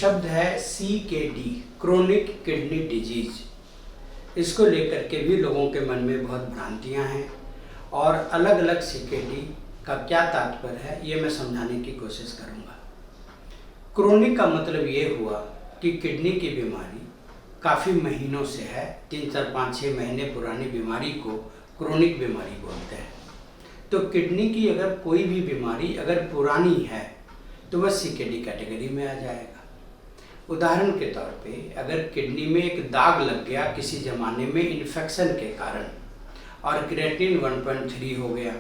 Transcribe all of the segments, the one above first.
शब्द है CKD, chronic kidney disease. इसको लेकर के भी लोगों के मन में बहुत भ्रांतियां हैं और अलग अलग CKD का क्या तात्पर्य है ये मैं समझाने की कोशिश करूंगा। क्रोनिक का मतलब ये हुआ कि किडनी की बीमारी काफ़ी महीनों से है, 3, 4, 5, 6 महीने पुरानी बीमारी को क्रोनिक बीमारी बोलते हैं। तो किडनी की अगर कोई भी बीमारी अगर पुरानी है तो वह CKD कैटेगरी में आ जाएगा। उदाहरण के तौर पे अगर किडनी में एक दाग लग गया किसी ज़माने में इन्फेक्शन के कारण और क्रिएटिनिन 1.3 हो गया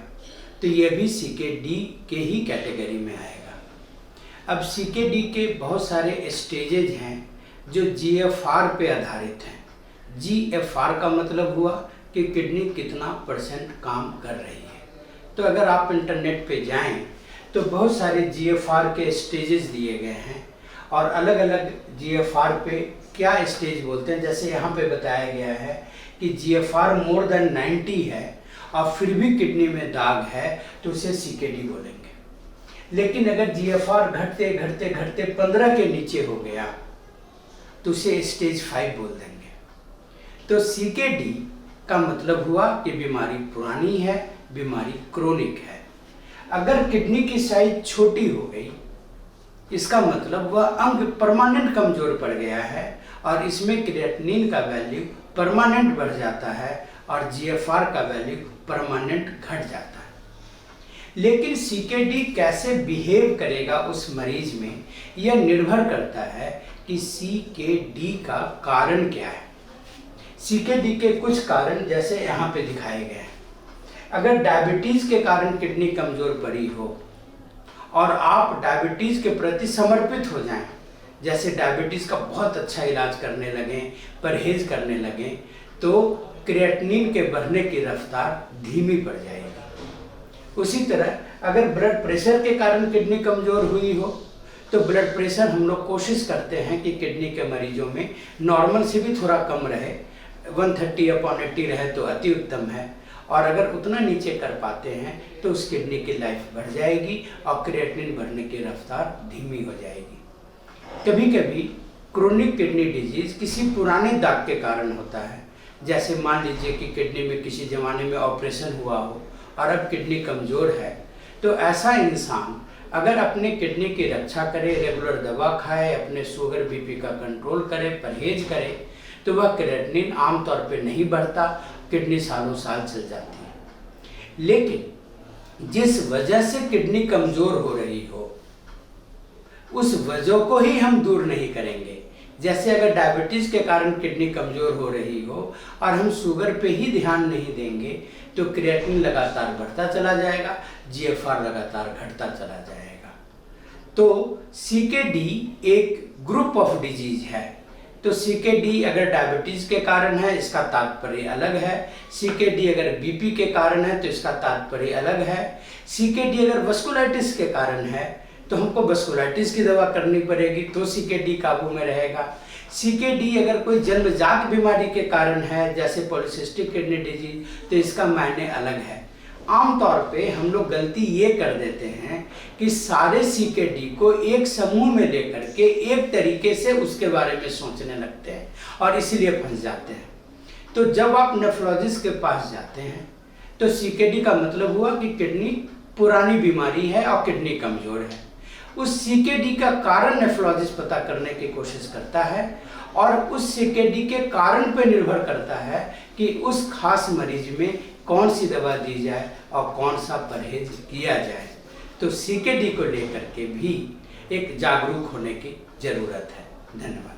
तो यह भी CKD के ही कैटेगरी में आएगा। अब CKD के बहुत सारे स्टेजेज हैं जो GFR पे आधारित हैं। GFR का मतलब हुआ कि किडनी कितना % काम कर रही है। तो अगर आप इंटरनेट पे जाएं तो बहुत सारे GFR के स्टेजेस दिए गए हैं और अलग अलग GFR पे क्या स्टेज बोलते हैं। जैसे यहाँ पे बताया गया है कि GFR मोर देन 90 है और फिर भी किडनी में दाग है तो उसे CKD बोलेंगे। लेकिन अगर GFR घटते घटते घटते 15 के नीचे हो गया तो उसे स्टेज 5 बोल देंगे। तो CKD का मतलब हुआ कि बीमारी पुरानी है, बीमारी क्रोनिक है। अगर किडनी की साइज छोटी हो गई इसका मतलब वह अंग परमानेंट कमजोर पड़ गया है और इसमें क्रिएटिनिन का वैल्यू परमानेंट बढ़ जाता है और GFR का वैल्यू परमानेंट घट जाता है। लेकिन CKD कैसे बिहेव करेगा उस मरीज में यह निर्भर करता है कि CKD का कारण क्या है। CKD के कुछ कारण जैसे यहाँ पे दिखाए गए हैं। अगर डायबिटीज़ के कारण किडनी कमज़ोर पड़ी हो और आप डायबिटीज़ के प्रति समर्पित हो जाएं, जैसे डायबिटीज़ का बहुत अच्छा इलाज करने लगें, परहेज करने लगें, तो क्रिएटिनिन के बढ़ने की रफ्तार धीमी पड़ जाएगी। उसी तरह अगर ब्लड प्रेशर के कारण किडनी कमज़ोर हुई हो तो ब्लड प्रेशर हम लोग कोशिश करते हैं कि किडनी के मरीजों में नॉर्मल से भी थोड़ा कम रहे, 130/80 रहे तो अति उत्तम है और अगर उतना नीचे कर पाते हैं तो उस किडनी की लाइफ बढ़ जाएगी और क्रिएटिनिन बढ़ने की रफ्तार धीमी हो जाएगी। कभी कभी क्रोनिक किडनी डिजीज़ किसी पुराने दाग के कारण होता है। जैसे मान लीजिए कि किडनी में किसी ज़माने में ऑपरेशन हुआ हो और अब किडनी कमज़ोर है, तो ऐसा इंसान अगर अपने किडनी की रक्षा करे, रेगुलर दवा खाए, अपने शुगर BP का कंट्रोल करे, परहेज करे, तो वह क्रिएटिनिन आमतौर पे नहीं बढ़ता, किडनी सालों साल चल जाती है। लेकिन जिस वजह से किडनी कमज़ोर हो रही हो उस वजह को ही हम दूर नहीं करेंगे। जैसे अगर डायबिटीज़ के कारण किडनी कमज़ोर हो रही हो और हम शुगर पे ही ध्यान नहीं देंगे तो क्रिएटिनिन लगातार बढ़ता चला जाएगा, GFR लगातार घटता चला जाएगा। तो CKD एक ग्रुप ऑफ डिजीज है। तो CKD अगर डायबिटीज़ के कारण है इसका तात्पर्य अलग है, CKD अगर BP के कारण है तो इसका तात्पर्य अलग है, CKD अगर वस्कुलाइटिस के कारण है तो हमको वस्कुलाइटिस की दवा करनी पड़ेगी तो CKD काबू में रहेगा। CKD अगर कोई जन्मजात बीमारी के कारण है जैसे पॉलीसिस्टिक किडनी डिजीज तो इसका मायने अलग है। आमतौर पे हम लोग गलती ये कर देते हैं कि सारे CKD को एक समूह में लेकर के एक तरीके से उसके बारे में सोचने लगते हैं और इसीलिए फंस जाते हैं। तो जब आप नेफ्रोलॉजिस्ट के पास जाते हैं तो CKD का मतलब हुआ कि किडनी पुरानी बीमारी है और किडनी कमज़ोर है। उस CKD का कारण नेफ्रोलॉजिस्ट पता करने की कोशिश करता है और उस CKD के कारण पर निर्भर करता है कि उस खास मरीज में कौन सी दवा दी जाए और कौन सा परहेज किया जाए। तो CKD को लेकर के भी एक जागरूक होने की ज़रूरत है। धन्यवाद।